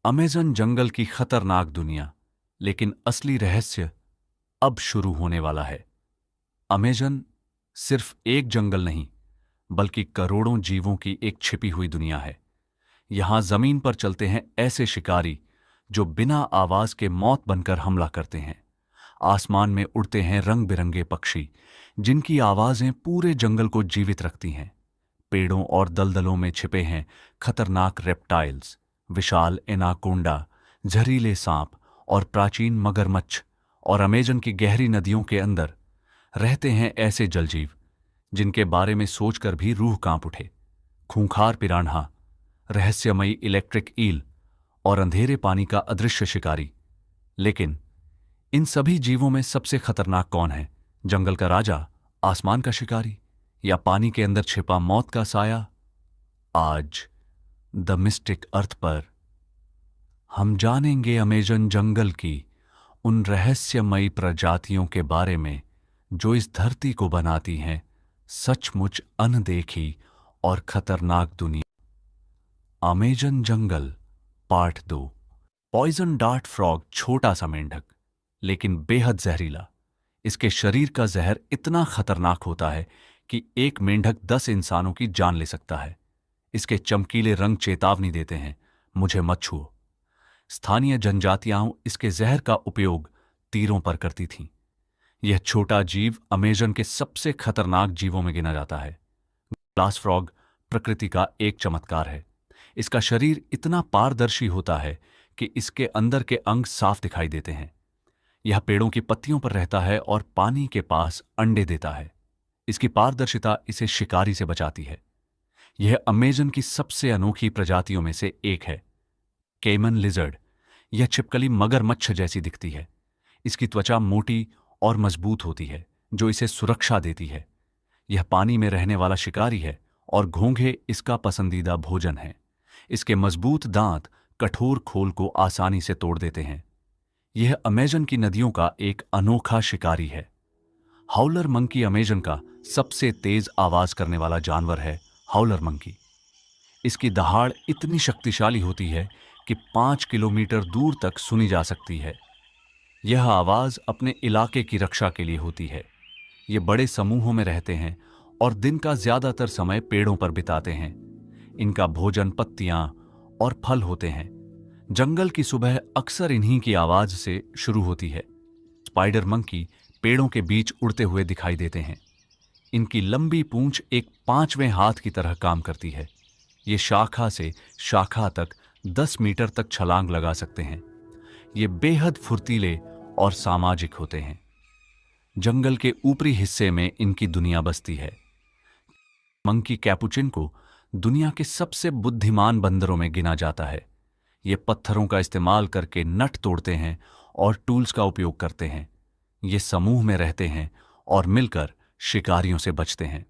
Amazon जंगल की खतरनाक दुनिया, लेकिन असली रहस्य अब शुरू होने वाला है। अमेज़न सिर्फ एक जंगल नहीं, बल्कि करोड़ों जीवों की एक छिपी हुई दुनिया है। यहां जमीन पर चलते हैं ऐसे शिकारी जो बिना आवाज के मौत बनकर हमला करते हैं। आसमान में उड़ते हैं रंग बिरंगे पक्षी, जिनकी आवाजें पूरे जंगल को जीवित रखती हैं। पेड़ों और दलदलों में छिपे हैं खतरनाक रेप्टाइल्स, विशाल एनाकोंडा, जहरीले सांप और प्राचीन मगरमच्छ। और अमेजन की गहरी नदियों के अंदर रहते हैं ऐसे जलजीव जिनके बारे में सोचकर भी रूह कांप उठे। खूंखार पिरान्हा, रहस्यमयी इलेक्ट्रिक ईल और अंधेरे पानी का अदृश्य शिकारी। लेकिन इन सभी जीवों में सबसे खतरनाक कौन है? जंगल का राजा, आसमान का शिकारी, या पानी के अंदर छिपा मौत का साया? आज द मिस्टिक अर्थ पर हम जानेंगे अमेजन जंगल की उन रहस्यमयी प्रजातियों के बारे में जो इस धरती को बनाती हैं सचमुच अनदेखी और खतरनाक दुनिया। अमेजन जंगल पार्ट 2। पॉइजन डार्ट फ्रॉग छोटा सा मेंढक, लेकिन बेहद जहरीला। इसके शरीर का जहर इतना खतरनाक होता है कि एक मेंढक 10 इंसानों की जान ले सकता है। इसके चमकीले रंग चेतावनी देते हैं, मुझे मत छुओ। स्थानीय जनजातियां इसके जहर का उपयोग तीरों पर करती थीं। यह छोटा जीव अमेजन के सबसे खतरनाक जीवों में गिना जाता है। ग्लास फ्रॉग प्रकृति का एक चमत्कार है। इसका शरीर इतना पारदर्शी होता है कि इसके अंदर के अंग साफ दिखाई देते हैं। यह पेड़ों की पत्तियों पर रहता है और पानी के पास अंडे देता है। इसकी पारदर्शिता इसे शिकारी से बचाती है। यह अमेजन की सबसे अनोखी प्रजातियों में से एक है। केमन लिजर्ड, यह छिपकली मगरमच्छ जैसी दिखती है। इसकी त्वचा मोटी और मजबूत होती है, जो इसे सुरक्षा देती है। यह पानी में रहने वाला शिकारी है और घोंघे इसका पसंदीदा भोजन है। इसके मजबूत दांत कठोर खोल को आसानी से तोड़ देते हैं। यह अमेजन की नदियों का एक अनोखा शिकारी है। हाउलर मंकी अमेजन का सबसे तेज आवाज करने वाला जानवर है। हाउलर मंकी, इसकी दहाड़ इतनी शक्तिशाली होती है कि 5 किलोमीटर दूर तक सुनी जा सकती है। यह आवाज अपने इलाके की रक्षा के लिए होती है। ये बड़े समूहों में रहते हैं और दिन का ज्यादातर समय पेड़ों पर बिताते हैं। इनका भोजन पत्तियां और फल होते हैं। जंगल की सुबह अक्सर इन्हीं की आवाज से शुरू होती है। स्पाइडर मंकी पेड़ों के बीच उड़ते हुए दिखाई देते हैं। इनकी लंबी पूंछ एक 5वें हाथ की तरह काम करती है। ये शाखा से शाखा तक 10 मीटर तक छलांग लगा सकते हैं। ये बेहद फुर्तीले और सामाजिक होते हैं। जंगल के ऊपरी हिस्से में इनकी दुनिया बसती है। मंकी कैपुचिन को दुनिया के सबसे बुद्धिमान बंदरों में गिना जाता है। ये पत्थरों का इस्तेमाल करके नट तोड़ते हैं और टूल्स का उपयोग करते हैं। ये समूह में रहते हैं और मिलकर शिकारियों से बचते हैं।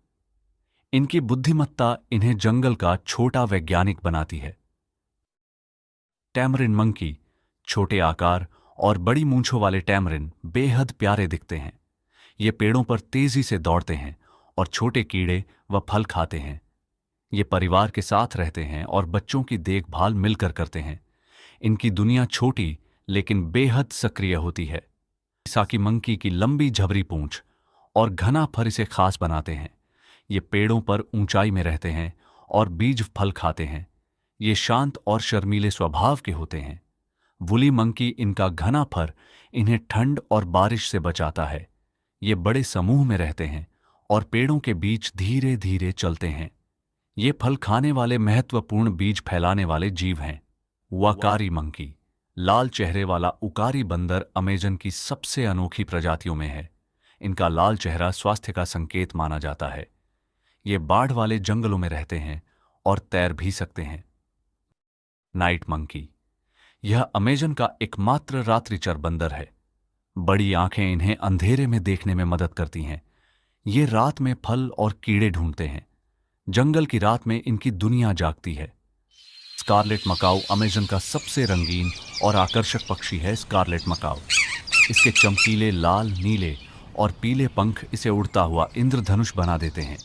इनकी बुद्धिमत्ता इन्हें जंगल का छोटा वैज्ञानिक बनाती है। टैमरिन मंकी, छोटे आकार और बड़ी मूंछों वाले टैमरिन बेहद प्यारे दिखते हैं। ये पेड़ों पर तेजी से दौड़ते हैं और छोटे कीड़े व फल खाते हैं। ये परिवार के साथ रहते हैं और बच्चों की देखभाल मिलकर करते हैं। इनकी दुनिया छोटी लेकिन बेहद सक्रिय होती है। साकी मंकी की लंबी झबरी पूंछ और घना फर इसे खास बनाते हैं। ये पेड़ों पर ऊंचाई में रहते हैं और बीज फल खाते हैं। ये शांत और शर्मीले स्वभाव के होते हैं। वुली मंकी, इनका घना फर इन्हें ठंड और बारिश से बचाता है। ये बड़े समूह में रहते हैं और पेड़ों के बीच धीरे धीरे चलते हैं। ये फल खाने वाले महत्वपूर्ण बीज फैलाने वाले जीव हैं। वाकारी मंकी, लाल चेहरे वाला उकारी बंदर अमेजन की सबसे अनोखी प्रजातियों में है। इनका लाल चेहरा स्वास्थ्य का संकेत माना जाता है। ये बाढ़ वाले जंगलों में रहते हैं और तैर भी सकते हैं। नाइट मंकी, यह अमेजन का एकमात्र रात्रिचर बंदर है। बड़ी आंखें इन्हें अंधेरे में देखने में मदद करती हैं। ये रात में फल और कीड़े ढूंढते हैं। जंगल की रात में इनकी दुनिया जागती है। स्कारलेट मकाऊ अमेजन का सबसे रंगीन और आकर्षक पक्षी है। स्कारलेट मकाऊ, इसके चमकीले लाल, नीले और पीले पंख इसे उड़ता हुआ इंद्रधनुष बना देते हैं।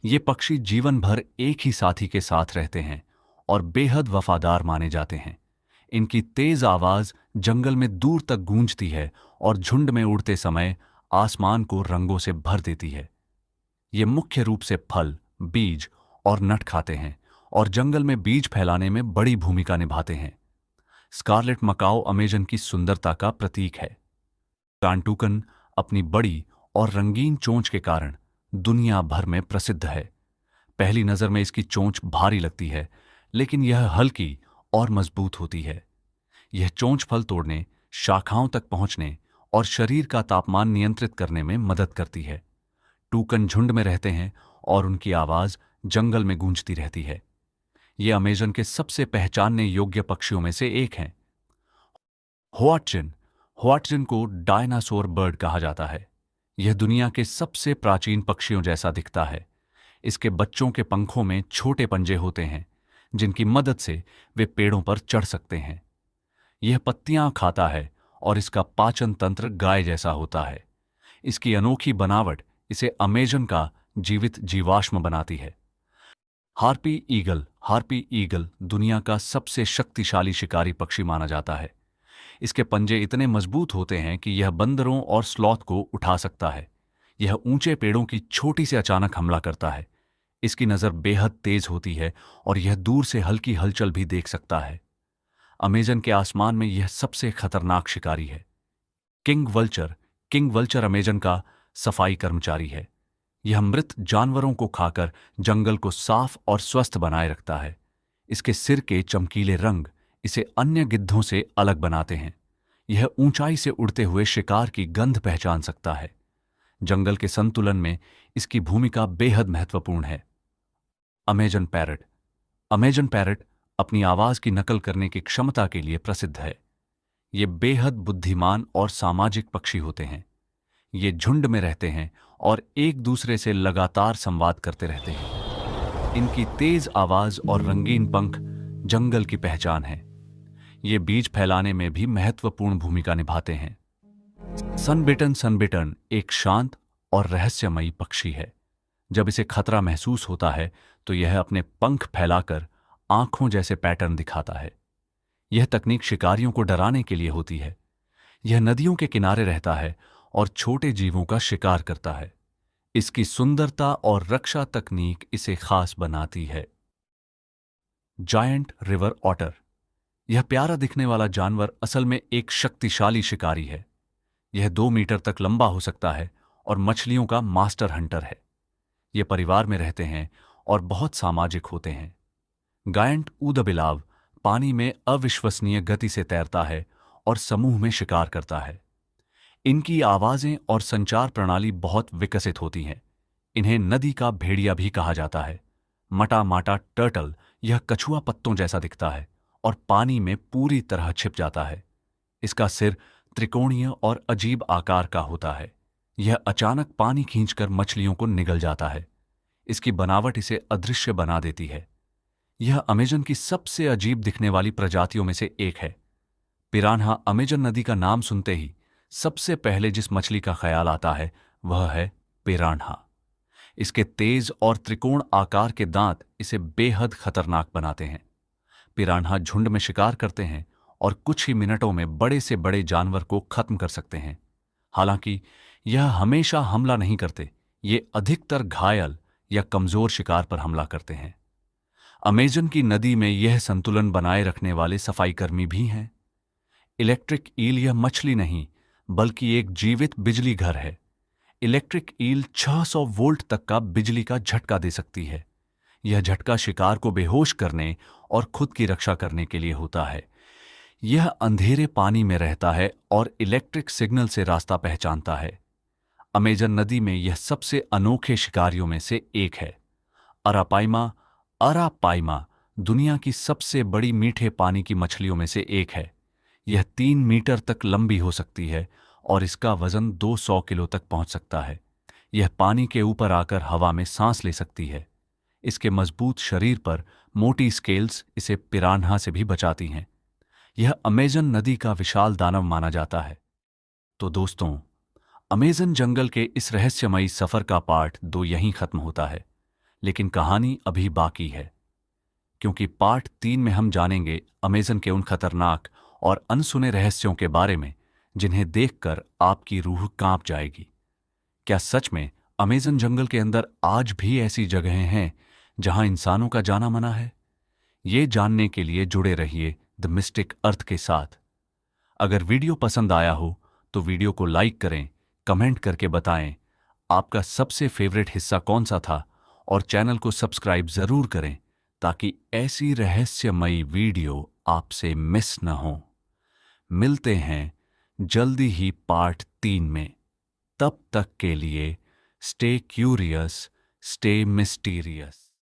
ये पक्षी जीवन भर एक ही साथी के साथ रहते हैं और बेहद वफादार माने जाते हैं। इनकी तेज आवाज जंगल में दूर तक गूंजती है और झुंड में उड़ते समय आसमान को रंगों से भर देती है। ये मुख्य रूप से फल, बीज और नट खाते हैं और जंगल में बीज फैलाने में बड़ी भूमिका निभाते हैं। स्कारलेट मकाओ अमेजन की सुंदरता का प्रतीक है। टांटूकन अपनी बड़ी और रंगीन चोंच के कारण दुनिया भर में प्रसिद्ध है। पहली नजर में इसकी चोंच भारी लगती है, लेकिन यह हल्की और मजबूत होती है। यह चोंच फल तोड़ने, शाखाओं तक पहुंचने और शरीर का तापमान नियंत्रित करने में मदद करती है। टूकन झुंड में रहते हैं और उनकी आवाज जंगल में गूंजती रहती है। ये अमेजन के सबसे पहचानने योग्य पक्षियों में से एक हैं। होआटचिन होआटचिन को डायनासोर बर्ड कहा जाता है। यह दुनिया के सबसे प्राचीन पक्षियों जैसा दिखता है। इसके बच्चों के पंखों में छोटे पंजे होते हैं, जिनकी मदद से वे पेड़ों पर चढ़ सकते हैं। यह पत्तियां खाता है और इसका पाचन तंत्र गाय जैसा होता है। इसकी अनोखी बनावट इसे अमेजन का जीवित जीवाश्म बनाती है। हार्पी ईगल दुनिया का सबसे शक्तिशाली शिकारी पक्षी माना जाता है। इसके पंजे इतने मजबूत होते हैं कि यह बंदरों और स्लॉथ को उठा सकता है। यह ऊंचे पेड़ों की चोटी से अचानक हमला करता है। इसकी नज़र बेहद तेज होती है और यह दूर से हल्की हलचल भी देख सकता है। अमेजन के आसमान में यह सबसे खतरनाक शिकारी है। किंग वल्चर अमेजन का सफाई कर्मचारी है। यह मृत जानवरों को खाकर जंगल को साफ और स्वस्थ बनाए रखता है। इसके सिर के चमकीले रंग इसे अन्य गिद्धों से अलग बनाते हैं। यह ऊंचाई से उड़ते हुए शिकार की गंध पहचान सकता है। जंगल के संतुलन में इसकी भूमिका बेहद महत्वपूर्ण है। अमेजन पैरट अपनी आवाज की नकल करने की क्षमता के लिए प्रसिद्ध है। ये बेहद बुद्धिमान और सामाजिक पक्षी होते हैं। ये झुंड में रहते हैं और एक दूसरे से लगातार संवाद करते रहते हैं। इनकी तेज आवाज और रंगीन पंख जंगल की पहचान है। ये बीज फैलाने में भी महत्वपूर्ण भूमिका निभाते हैं। सनबिटर्न एक शांत और रहस्यमयी पक्षी है। जब इसे खतरा महसूस होता है तो यह अपने पंख फैलाकर आंखों जैसे पैटर्न दिखाता है। यह तकनीक शिकारियों को डराने के लिए होती है। यह नदियों के किनारे रहता है और छोटे जीवों का शिकार करता है। इसकी सुंदरता और रक्षा तकनीक इसे खास बनाती है। जायंट रिवर ऑटर यह प्यारा दिखने वाला जानवर असल में एक शक्तिशाली शिकारी है। यह 2 मीटर तक लंबा हो सकता है और मछलियों का मास्टर हंटर है। ये परिवार में रहते हैं और बहुत सामाजिक होते हैं। गायंट ऊदबिलाव पानी में अविश्वसनीय गति से तैरता है और समूह में शिकार करता है। इनकी आवाजें और संचार प्रणाली बहुत विकसित होती हैं। इन्हें नदी का भेड़िया भी कहा जाता है। मटा माटा टर्टल यह कछुआ पत्तों जैसा दिखता है और पानी में पूरी तरह छिप जाता है। इसका सिर त्रिकोणीय और अजीब आकार का होता है। यह अचानक पानी खींचकर मछलियों को निगल जाता है। इसकी बनावट इसे अदृश्य बना देती है। यह अमेजन की सबसे अजीब दिखने वाली प्रजातियों में से एक है। पिरान्हा अमेजन नदी का नाम सुनते ही सबसे पहले जिस मछली का ख्याल आता है वह है पिरान्हा। इसके तेज और त्रिकोण आकार के दांत इसे बेहद खतरनाक बनाते हैं। पिरान्हा झुंड में शिकार करते हैं और कुछ ही मिनटों में बड़े से बड़े जानवर को खत्म कर सकते हैं। हालांकि यह हमेशा हमला नहीं करते। ये अधिकतर घायल या कमजोर शिकार पर हमला करते हैं। अमेजन की नदी में यह संतुलन बनाए रखने वाले सफाईकर्मी भी हैं। इलेक्ट्रिक ईल यह मछली नहीं बल्कि एक जीवित बिजली घर है। इलेक्ट्रिक ईल 600 वोल्ट तक का बिजली का झटका दे सकती है। यह झटका शिकार को बेहोश करने और खुद की रक्षा करने के लिए होता है। यह अंधेरे पानी में रहता है और इलेक्ट्रिक सिग्नल से रास्ता पहचानता है। अमेजन नदी में यह सबसे अनोखे शिकारियों में से एक है। अरापाइमा दुनिया की सबसे बड़ी मीठे पानी की मछलियों में से एक है। यह 3 मीटर तक लंबी हो सकती है और इसका वजन 200 किलो तक पहुंच सकता है। यह पानी के ऊपर आकर हवा में सांस ले सकती है। इसके मजबूत शरीर पर मोटी स्केल्स इसे पिरान्हा से भी बचाती हैं। यह अमेजन नदी का विशाल दानव माना जाता है। तो दोस्तों, अमेजन जंगल के इस रहस्यमयी सफर का पार्ट 2 यहीं खत्म होता है, लेकिन कहानी अभी बाकी है, क्योंकि पार्ट 3 में हम जानेंगे अमेजन के उन खतरनाक और अनसुने रहस्यों के बारे में जिन्हें देखकर आपकी रूह कांप जाएगी। क्या सच में अमेज़न जंगल के अंदर आज भी ऐसी जगहें हैं जहां इंसानों का जाना मना है? ये जानने के लिए जुड़े रहिए द मिस्टिक अर्थ के साथ। अगर वीडियो पसंद आया हो तो वीडियो को लाइक करें, कमेंट करके बताएं आपका सबसे फेवरेट हिस्सा कौन सा था, और चैनल को सब्सक्राइब जरूर करें ताकि ऐसी रहस्यमयी वीडियो आपसे मिस न हो। मिलते हैं जल्दी ही पार्ट 3 में। तब तक के लिए स्टे क्यूरियस, स्टे मिस्टीरियस।